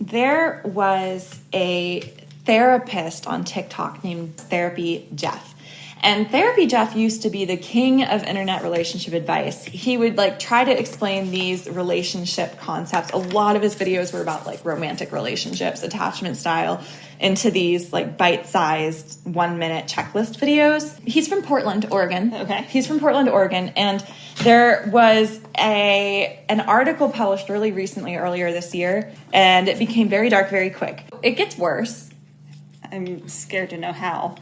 There was a therapist on TikTok named TherapyJeff. And TherapyJeff used to be the king of internet relationship advice. He would try to explain these relationship concepts. A lot of his videos were about romantic relationships, attachment style, into these bite-sized 1-minute checklist videos. He's from Portland, Oregon. Okay. He's from Portland, Oregon. And there was an article published really recently, earlier this year, and it became very dark very quick. It gets worse. I'm scared to know how.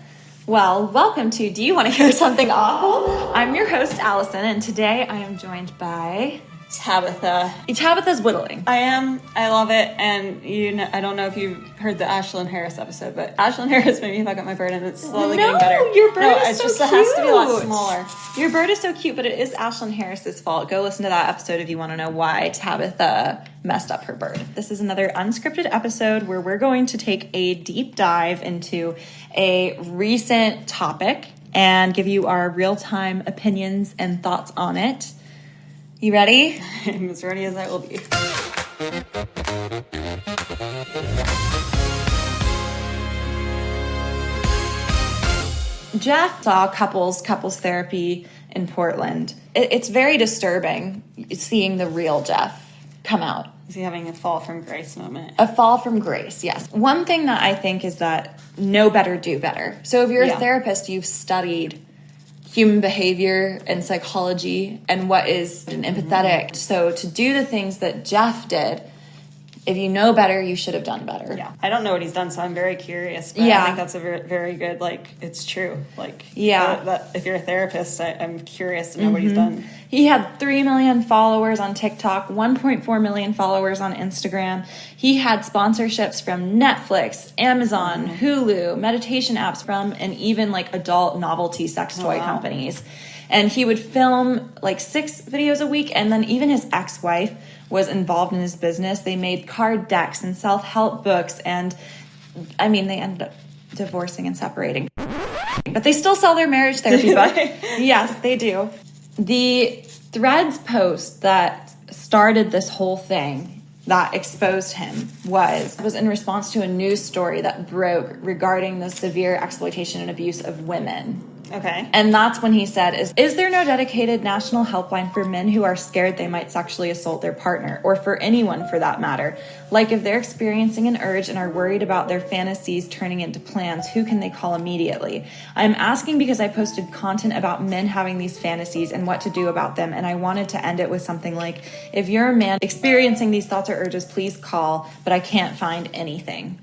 Well, welcome to Do You Want to Hear Something Awful? I'm your host, Allison, and today I am joined by Tabitha. Tabitha's whittling. I am. I love it. And I don't know if you've heard the Ashlyn Harris episode, but Ashlyn Harris made me fuck up my bird, and it's slowly getting better. Your bird is it's so just, cute. It has to be a lot smaller. Your bird is so cute, but it is Ashlyn Harris's fault. Go listen to that episode if you want to know why Tabitha messed up her bird. This is another unscripted episode where we're going to take a deep dive into a recent topic and give you our real-time opinions and thoughts on it. You ready? I'm as ready as I will be. Jeff saw couples therapy in Portland. It's very disturbing seeing the real Jeff come out. Is he having a fall from grace moment? A fall from grace, yes. One thing that I think is that know better, do better. So if you're a therapist, you've studied human behavior and psychology and what is an empathetic. So to do the things that Jeff did, if you know better, you should have done better. Yeah. I don't know what he's done, so I'm very curious. But I think that's a very, very good, it's true. If you're a therapist, I'm curious to know what he's done. He had 3 million followers on TikTok, 1.4 million followers on Instagram. He had sponsorships from Netflix, Amazon, Hulu, meditation apps from, and even adult novelty sex toy companies. And he would film 6 videos a week. And then even his ex-wife was involved in his business. They made card decks and self-help books. And they ended up divorcing and separating. But they still sell their marriage therapy book. Yes, they do. The Threads post that started this whole thing that exposed him was in response to a news story that broke regarding the severe exploitation and abuse of women. Okay. And that's when he said, is there no dedicated national helpline for men who are scared they might sexually assault their partner, or for anyone for that matter? If they're experiencing an urge and are worried about their fantasies turning into plans, who can they call immediately? I'm asking because I posted content about men having these fantasies and what to do about them, and I wanted to end it with something like, if you're a man experiencing these thoughts or urges, please call, but I can't find anything.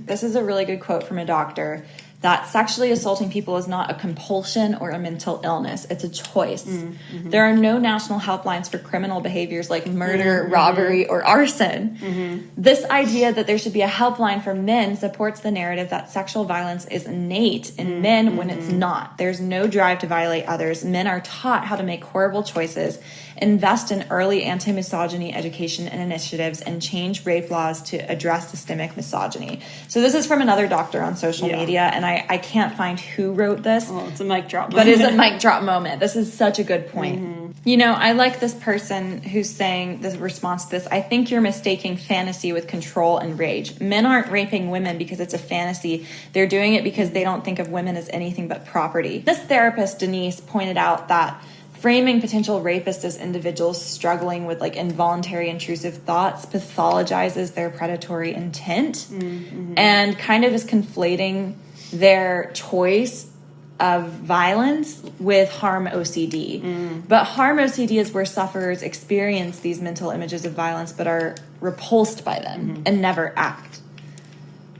This is a really good quote from a doctor. That sexually assaulting people is not a compulsion or a mental illness. It's a choice. There are no national helplines for criminal behaviors like murder, robbery, or arson. This idea that there should be a helpline for men supports the narrative that sexual violence is innate in men when it's not. There's no drive to violate others. Men are taught how to make horrible choices, invest in early anti-misogyny education and initiatives, and change rape laws to address systemic misogyny. So this is from another doctor on social media, and I can't find who wrote this. Well, it's a mic drop moment. But it's a mic drop moment. This is such a good point. I like this person who's saying this response to this. I think you're mistaking fantasy with control and rage. Men aren't raping women because it's a fantasy. They're doing it because they don't think of women as anything but property. This therapist, Denise, pointed out that framing potential rapists as individuals struggling with involuntary intrusive thoughts pathologizes their predatory intent and kind of is conflating their choice of violence with harm OCD. But harm OCD is where sufferers experience these mental images of violence but are repulsed by them and never act.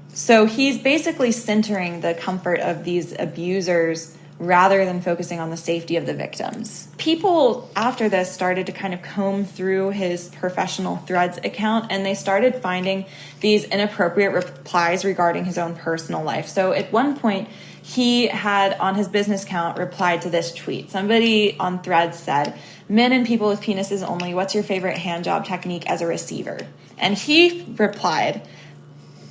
So he's basically centering the comfort of these abusers rather than focusing on the safety of the victims. People after this started to kind of comb through his professional Threads account, and they started finding these inappropriate replies regarding his own personal life. So at one point, he had on his business account replied to this tweet. Somebody on Threads said, "Men and people with penises only, what's your favorite hand job technique as a receiver?" And he replied,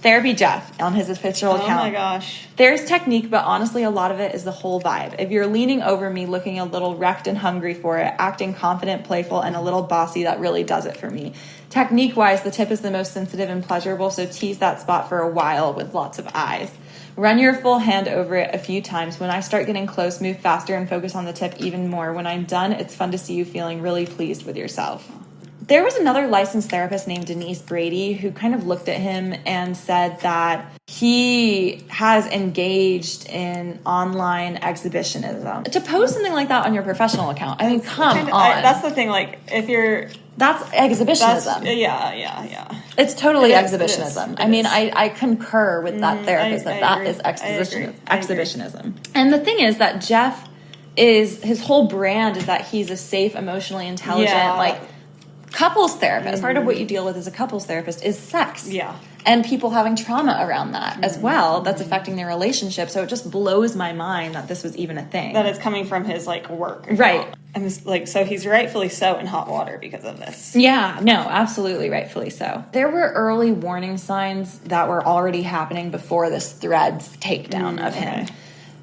TherapyJeff on his official account. Oh my gosh. There's technique, but honestly, a lot of it is the whole vibe. If you're leaning over me, looking a little wrecked and hungry for it, acting confident, playful, and a little bossy, that really does it for me. Technique-wise, the tip is the most sensitive and pleasurable, so tease that spot for a while with lots of eyes. Run your full hand over it a few times. When I start getting close, move faster and focus on the tip even more. When I'm done, it's fun to see you feeling really pleased with yourself. There was another licensed therapist named Denise Brady who kind of looked at him and said that he has engaged in online exhibitionism. To post something like that on your professional account, I mean, come on. That's the thing, like, if you're... That's exhibitionism. Yeah. It's totally exhibitionism. I mean, I concur with that therapist that is exhibitionism. And the thing is that Jeff his whole brand is that he's a safe, emotionally intelligent, couples therapist. Part of what you deal with as a couples therapist is sex. Yeah. And people having trauma around that as well that's affecting their relationship. So it just blows my mind that this was even a thing. That it's coming from his work. Right. And so he's rightfully so in hot water because of this. Yeah, no, absolutely rightfully so. There were early warning signs that were already happening before this Threads takedown of him.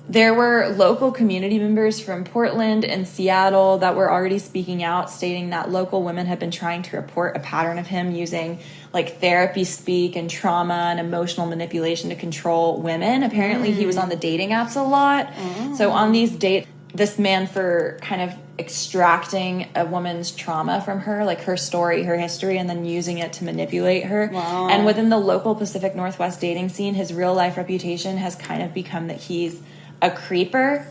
There were local community members from Portland and Seattle that were already speaking out, stating that local women had been trying to report a pattern of him using therapy speak and trauma and emotional manipulation to control women. Apparently he was on the dating apps a lot. So on these dates, this man, for kind of extracting a woman's trauma from her, her story, her history, and then using it to manipulate her. Wow. And within the local Pacific Northwest dating scene, his real life reputation has kind of become that he's a creeper.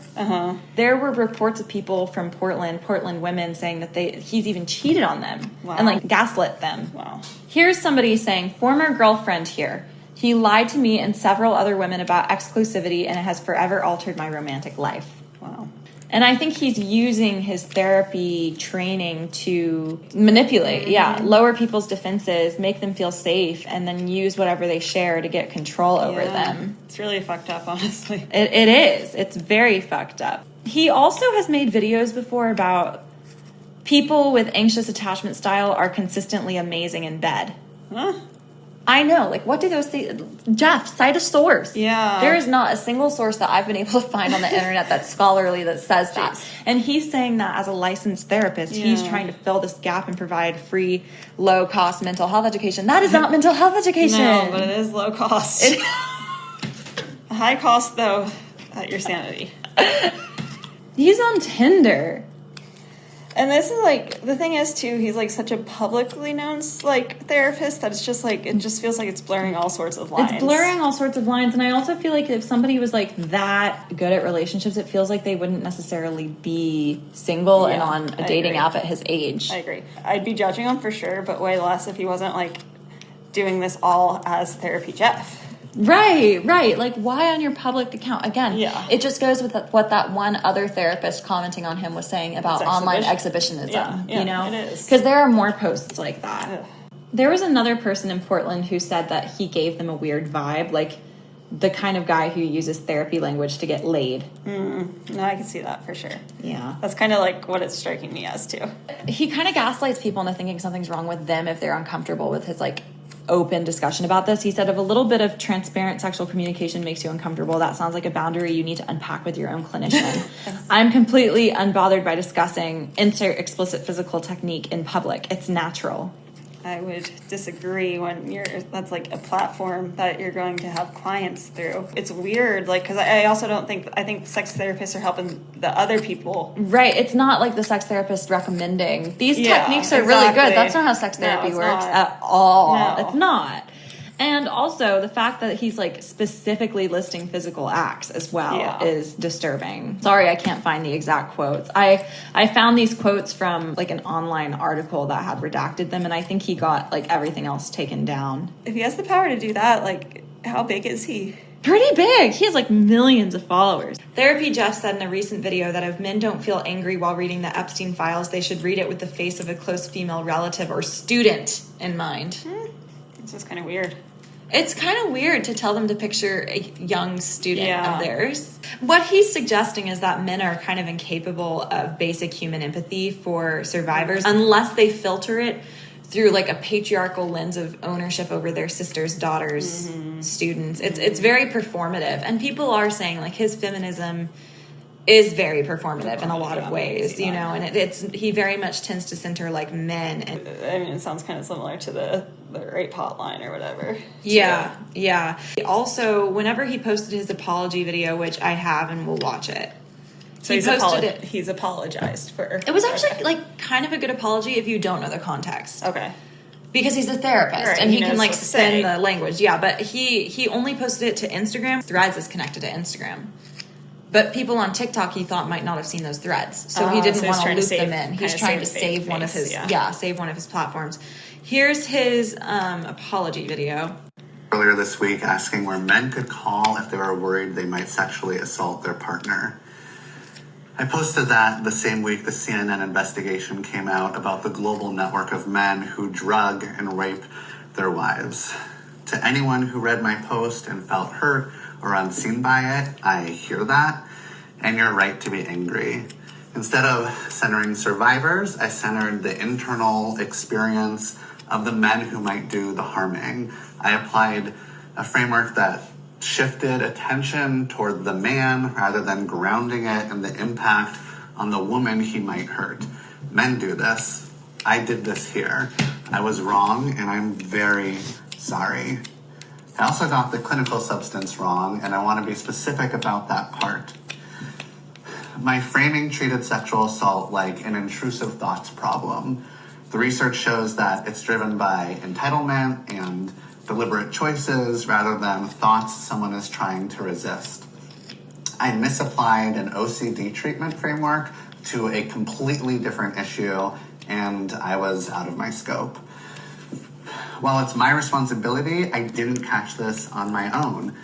There were reports of people from Portland women saying that he's even cheated on them and gaslit them. Wow. Here's somebody saying, former girlfriend here. He lied to me and several other women about exclusivity, and it has forever altered my romantic life. Wow. And I think he's using his therapy training to manipulate, lower people's defenses, make them feel safe, and then use whatever they share to get control over them. It's really fucked up, honestly. It is. It's very fucked up. He also has made videos before about people with anxious attachment style are consistently amazing in bed. Huh? I know, what do those things... Jeff, cite a source. Yeah. There is not a single source that I've been able to find on the internet that's scholarly that says that. And he's saying that as a licensed therapist, he's trying to fill this gap and provide free, low-cost mental health education. That is not mental health education. No, but it is low cost. High cost, though, at your sanity. He's on Tinder. And this is the thing is too, he's such a publicly known therapist that it's just it just feels like it's blurring all sorts of lines. It's blurring all sorts of lines, and I also feel like if somebody was that good at relationships, it feels like they wouldn't necessarily be single and on a dating app at his age. I agree. I'd be judging him for sure, but way less if he wasn't doing this all as TherapyJeff. Right. Why on your public account? Again, it just goes with what that one other therapist commenting on him was saying about online exhibitionism, you know? It is. Because there are more posts like that. Ugh. There was another person in Portland who said that he gave them a weird vibe, the kind of guy who uses therapy language to get laid. No, I can see that for sure. Yeah. That's kind of what it's striking me as, too. He kind of gaslights people into thinking something's wrong with them if they're uncomfortable with his, open discussion about this. He said, if a little bit of transparent sexual communication makes you uncomfortable, that sounds like a boundary you need to unpack with your own clinician. I'm completely unbothered by discussing insert explicit physical technique in public. It's natural. I would disagree when that's a platform that you're going to have clients through. It's weird, because I also don't think, I think sex therapists are helping the other people. Right. It's not the sex therapist recommending. These techniques are really good. That's not how sex therapy works at all. No. It's not. And also, the fact that he's specifically listing physical acts as well is disturbing. Sorry, I can't find the exact quotes. I found these quotes from an online article that had redacted them, and I think he got everything else taken down. If he has the power to do that, how big is he? Pretty big. He has millions of followers. TherapyJeff said in a recent video that if men don't feel angry while reading the Epstein files, they should read it with the face of a close female relative or student in mind. It's just kind of weird. It's kind of weird to tell them to picture a young student of theirs. What he's suggesting is that men are kind of incapable of basic human empathy for survivors unless they filter it through like a patriarchal lens of ownership over their sisters, daughters, students. It's very performative, and people are saying like his feminism is very performative in a lot of ways, you know, and he very much tends to center like men. And I mean, it sounds kind of similar to the rape hotline or whatever. Yeah. Also, whenever he posted his apology video, which I have and will watch it. So he's apologized for. It was actually like kind of a good apology if you don't know the context. Okay. Because he's a therapist, right, and he can like spin the language. Yeah, but he only posted it to Instagram. Threads is connected to Instagram. But people on TikTok he thought might not have seen those threads. So he didn't want to loop them in. He's trying to save one of his save one of his platforms. Here's his apology video. Earlier this week asking where men could call if they were worried they might sexually assault their partner. I posted that the same week the CNN investigation came out about the global network of men who drug and rape their wives. To anyone who read my post and felt hurt or unseen by it, I hear that, and you're right to be angry. Instead of centering survivors, I centered the internal experience of the men who might do the harming. I applied a framework that shifted attention toward the man rather than grounding it in the impact on the woman he might hurt. Men do this. I did this here. I was wrong, and I'm very sorry. I also got the clinical substance wrong, and I want to be specific about that part. My framing treated sexual assault like an intrusive thoughts problem. The research shows that it's driven by entitlement and deliberate choices rather than thoughts someone is trying to resist. I misapplied an OCD treatment framework to a completely different issue, and I was out of my scope. While it's my responsibility, I didn't catch this on my own.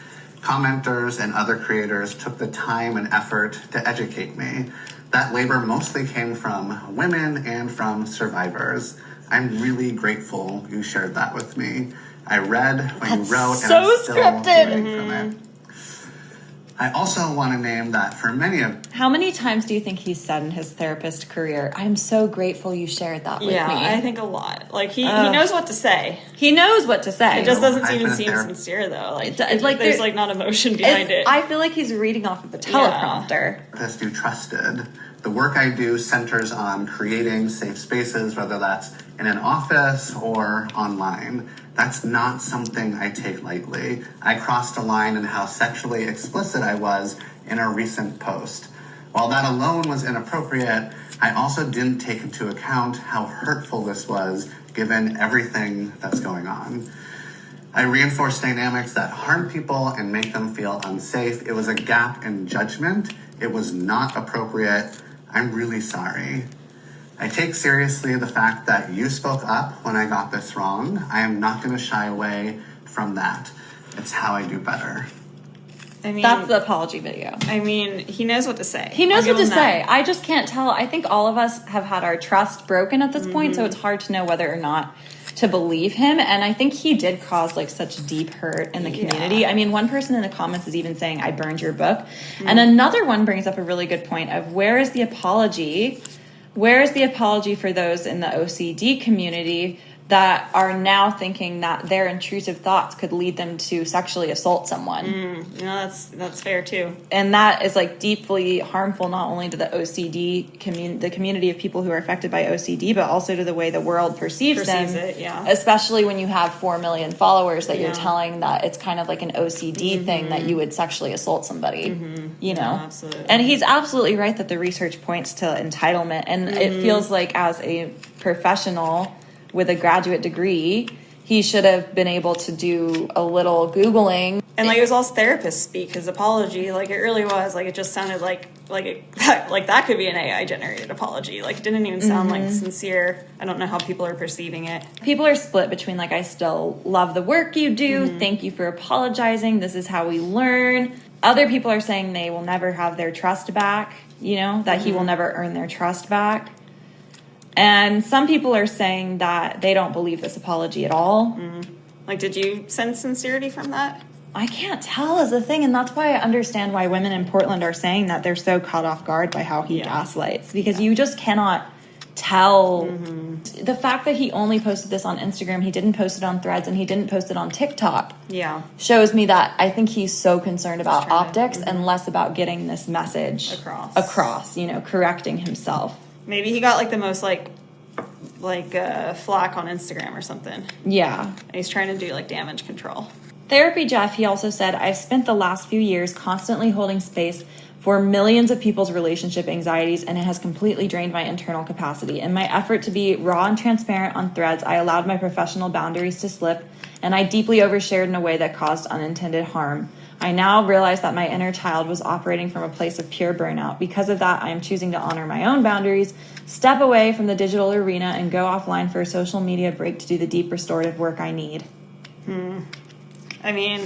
Commenters and other creators took the time and effort to educate me. That labor mostly came from women and from survivors. I'm really grateful you shared that with me. I read what you wrote, and I'm still learning from it. I also want to name that for many of... How many times do you think he said in his therapist career, I'm so grateful you shared that with me? Yeah, I think a lot. Like, he knows what to say. He knows what to say. It just doesn't even seem sincere, though. Like, there's like not emotion behind it. I feel like he's reading off of a teleprompter. Therapist you trusted. The work I do centers on creating safe spaces, whether that's in an office or online. That's not something I take lightly. I crossed a line in how sexually explicit I was in a recent post. While that alone was inappropriate, I also didn't take into account how hurtful this was given everything that's going on. I reinforced dynamics that harm people and make them feel unsafe. It was a gap in judgment. It was not appropriate. I'm really sorry. I take seriously the fact that you spoke up when I got this wrong. I am not going to shy away from that. It's how I do better. I mean, that's the apology video. I mean, he knows what to say. He knows what to say. I just can't tell. I think all of us have had our trust broken at this point, so it's hard to know whether or not to believe him. And I think he did cause like such deep hurt in the community. Yeah. I mean, one person in the comments is even saying, I burned your book. And another one brings up a really good point of where is the apology? Where is the apology for those in the OCD community that are now thinking that their intrusive thoughts could lead them to sexually assault someone? That's fair too. And that is like deeply harmful, not only to the OCD the community of people who are affected by OCD, but also to the way the world perceives them. Especially when you have 4 million followers that you're telling that it's kind of like an OCD thing that you would sexually assault somebody, you know? Yeah, absolutely. And he's absolutely right that the research points to entitlement. And it feels like as a professional with a graduate degree, he should have been able to do a little Googling. And like it was all therapist speak, his apology, like it really was, like it just sounded like that could be an AI generated apology. Like it didn't even sound like sincere. I don't know how people are perceiving it. People are split between like, I still love the work you do. Thank you for apologizing. This is how we learn. Other people are saying they will never have their trust back, you know, that he will never earn their trust back. And some people are saying that they don't believe this apology at all. Like, did you sense sincerity from that? I can't tell is the thing, and that's why I understand why women in Portland are saying that they're so caught off guard by how he gaslights, because you just cannot tell. The fact that he only posted this on Instagram, he didn't post it on Threads, and he didn't post it on TikTok, shows me that I think he's so concerned about optics and less about getting this message across, you know, correcting himself. Maybe he got like the most like flack on Instagram or something. Yeah. And he's trying to do like damage control. TherapyJeff, he also said, I've spent the last few years constantly holding space for millions of people's relationship anxieties, and it has completely drained my internal capacity. In my effort to be raw and transparent on Threads, I allowed my professional boundaries to slip, and I deeply overshared in a way that caused unintended harm. I now realize that my inner child was operating from a place of pure burnout. Because of that, I am choosing to honor my own boundaries, step away from the digital arena, and go offline for a social media break to do the deep restorative work I need. I mean,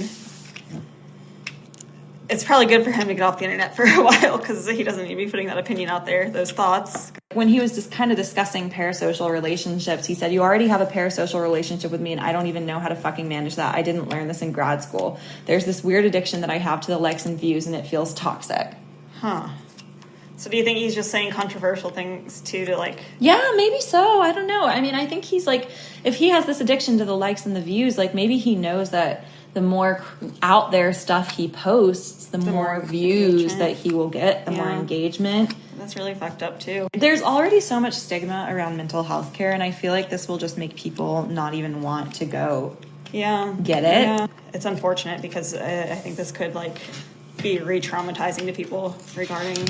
it's probably good for him to get off the internet for a while because he doesn't need to be putting that opinion out there, those thoughts. When he was just kind of discussing parasocial relationships, he said, you already have a parasocial relationship with me and I don't even know how to fucking manage that. I didn't learn this in grad school. There's this weird addiction that I have to the likes and views and it feels toxic. So do you think he's just saying controversial things too to like... Yeah, maybe so. I don't know. I mean, I think he's like, if he has this addiction to the likes and the views, like maybe he knows that the more out there stuff he posts, the more views that he will get, the more engagement. That's really fucked up too. There's already so much stigma around mental health care, and I feel like this will just make people not even want to go get it. Yeah. It's unfortunate because I think this could like be re-traumatizing to people regarding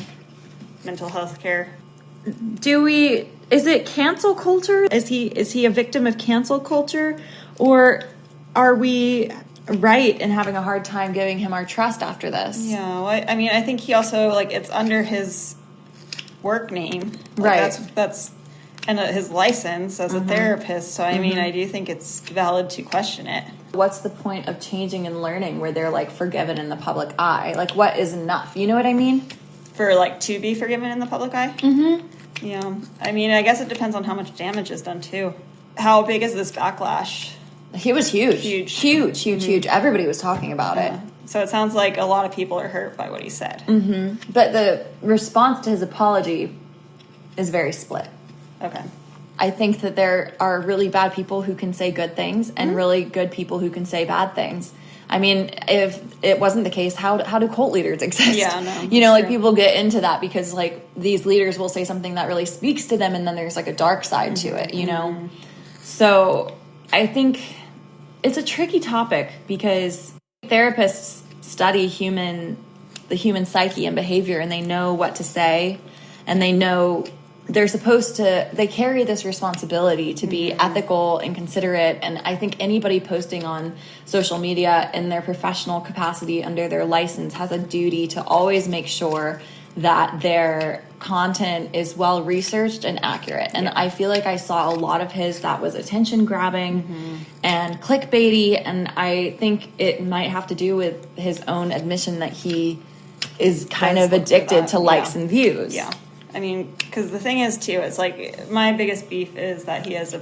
mental health care. Is it cancel culture? Is he a victim of cancel culture? Or are we right in having a hard time giving him our trust after this? Yeah, well, I mean, I think he also, like, it's under his work name. Like, right. That's and his license as a therapist. So, I mean, I do think it's valid to question it. What's the point of changing and learning where they're, like, forgiven in the public eye? Like, what is enough? You know what I mean? For, like, to be forgiven in the public eye? Yeah. I mean, I guess it depends on how much damage is done, too. How big is this backlash? It was huge. Huge. Everybody was talking about it. So it sounds like a lot of people are hurt by what he said. But the response to his apology is very split. Okay. I think that there are really bad people who can say good things and really good people who can say bad things. I mean, if it wasn't the case, how do cult leaders exist? Yeah, no. You know, like people get into that because like these leaders will say something that really speaks to them and then there's like a dark side to it, you know? So I think it's a tricky topic because therapists study the human psyche and behavior, and they know what to say, and they know they carry this responsibility to be ethical and considerate. And I think anybody posting on social media in their professional capacity under their license has a duty to always make sure that their content is well researched and accurate. And I feel like I saw a lot of his that was attention grabbing and clickbaity, and I think it might have to do with his own admission that he is kind of addicted to likes and views. Yeah. I mean, because the thing is, too, it's like my biggest beef is that he has a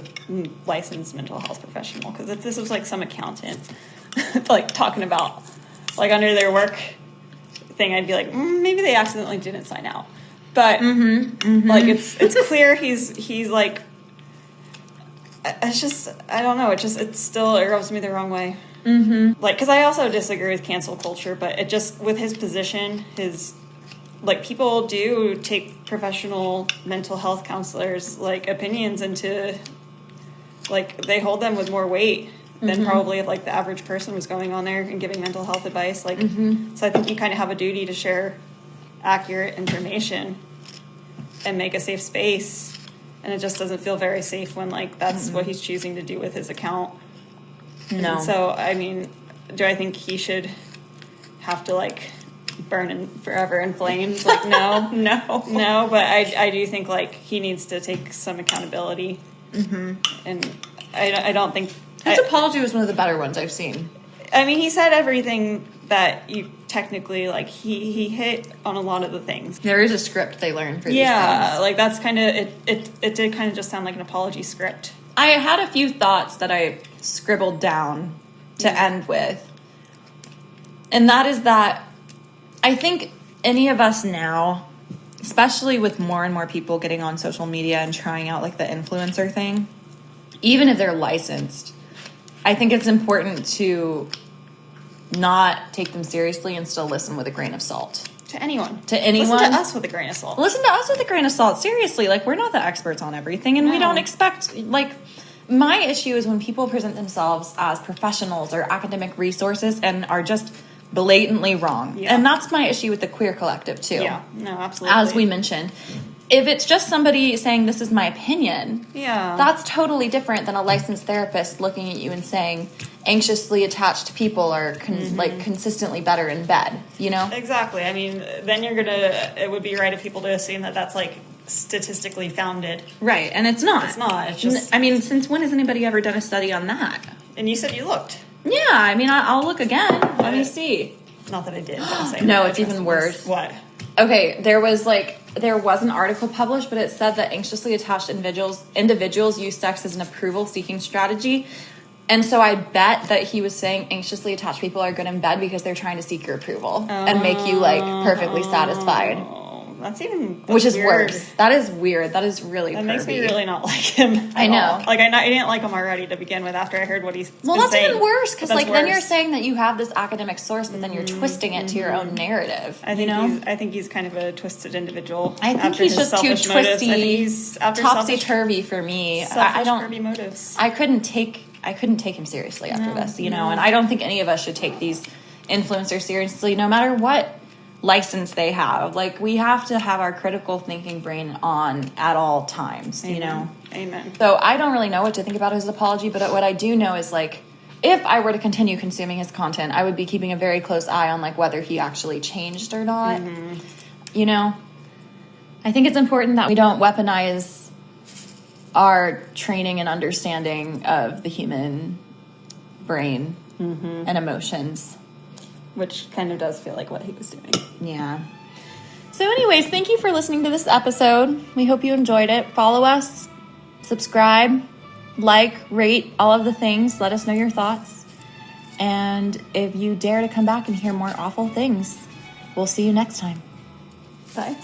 licensed mental health professional. Because if this was like some accountant, like talking about, like under their work thing, I'd be like, maybe they accidentally didn't sign out. But like it's clear he's like, it's just, I don't know. It still rubs me the wrong way. Like, because I also disagree with cancel culture, but it just, with his position, like, people do take professional mental health counselors, like, opinions into, like, they hold them with more weight than probably if, like, the average person was going on there and giving mental health advice. Like, so I think you kind of have a duty to share accurate information and make a safe space. And it just doesn't feel very safe when, like, that's what he's choosing to do with his account. No. And so, I mean, do I think he should have to, like, burn forever in flames? Like, no. But I do think, like, he needs to take some accountability. And I don't think his apology was one of the better ones I've seen. I mean, he said everything that you technically, like, he hit on a lot of the things. There is a script they learned for these things. Yeah, like, that's kind of it did kind of just sound like an apology script. I had a few thoughts that I scribbled down to end with, and that is that I think any of us now especially with more and more people getting on social media and trying out like the influencer thing, even if they're licensed, I think it's important to not take them seriously and still listen with a grain of salt. To anyone. To anyone. Listen to us with a grain of salt. Listen to us with a grain of salt. Seriously, like, we're not the experts on everything, and we don't expect, like, my issue is when people present themselves as professionals or academic resources and are just blatantly wrong. Yeah. And that's my issue with the queer collective, too. Yeah, no, absolutely. As we mentioned. If it's just somebody saying, this is my opinion, that's totally different than a licensed therapist looking at you and saying, anxiously attached people are like consistently better in bed, you know? Exactly. I mean, then it would be right of people to assume that that's like statistically founded. Right, and it's not. It's not. It's just. I mean, since when has anybody ever done a study on that? And you said you looked. Yeah, I mean, I'll look again. Let me see. Not that I did. No, it's even worse. What? Okay, there was an article published, but it said that anxiously attached individuals use sex as an approval-seeking strategy. And so I bet that he was saying anxiously attached people are good in bed because they're trying to seek your approval and make you, like, perfectly satisfied. Which is weird. worse. That is weird. That is really pervy. That makes me really not like him. I know. All. Like, I didn't like him already to begin with after I heard what he's Well, that's saying. even worse because, like, then you're saying that you have this academic source, but then you're twisting it to your own narrative. I think he's kind of a twisted individual. I think he's just too twisty, topsy-turvy for me. I don't. Selfish, motives. I couldn't take him seriously after this, you know, and I don't think any of us should take these influencers seriously, no matter what license they have. Like, we have to have our critical thinking brain on at all times. Amen. You know. Amen. So I don't really know what to think about his apology, but what I do know is, like, if I were to continue consuming his content, I would be keeping a very close eye on, like, whether he actually changed or not. You know, I think it's important that we don't weaponize our training and understanding of the human brain and emotions. Which kind of does feel like what he was doing. Yeah. So anyways, thank you for listening to this episode. We hope you enjoyed it. Follow us, subscribe, like, rate, all of the things. Let us know your thoughts. And if you dare to come back and hear more awful things, we'll see you next time. Bye.